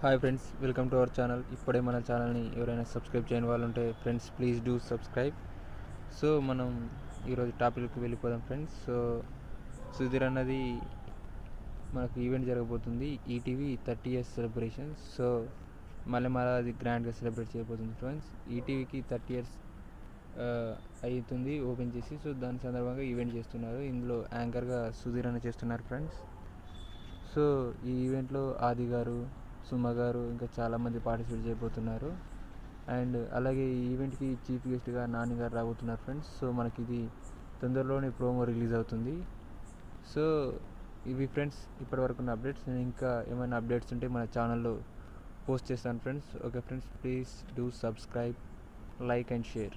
Hi friends, welcome to our channel. ఇప్పుడే మన ఛానల్ని ఎవరైనా సబ్స్క్రైబ్ చేయని వాళ్ళు ఉంటే friends please do subscribe. So మనం ఈరోజు టాపిక్కి వెళ్ళిపోదాం ఫ్రెండ్స్. సో సుధీర్ అన్నది మనకు ఈవెంట్ జరగబోతుంది, ఈటీవీ 30 years సెలబ్రేషన్స్. సో మళ్ళీ అది గ్రాండ్గా సెలబ్రేట్ చేయబోతుంది ఫ్రెండ్స్. ఈటీవీకి 30 years అవుతుంది ఓపెన్ చేసి. సో దాని సందర్భంగా ఈవెంట్ చేస్తున్నారు. ఇందులో యాంకర్గా సుధీర్ అన్న చేస్తున్నారు ఫ్రెండ్స్. సో ఈ ఈవెంట్లో ఆది గారు, సుమ గారు ఇంకా చాలామంది పార్టిసిపేట్ చేయబోతున్నారు. అండ్ అలాగే ఈ ఈవెంట్కి చీఫ్ గెస్ట్గా నాని గారు రాబోతున్నారు ఫ్రెండ్స్. సో మనకి ఇది తొందరలోనే ప్రోమో రిలీజ్ అవుతుంది. సో ఇవి ఫ్రెండ్స్ ఇప్పటివరకు ఉన్న అప్డేట్స్. నేను ఇంకా ఏమైనా అప్డేట్స్ ఉంటే మన ఛానల్లో పోస్ట్ చేస్తాను friends. Okay friends, please do subscribe, like and share.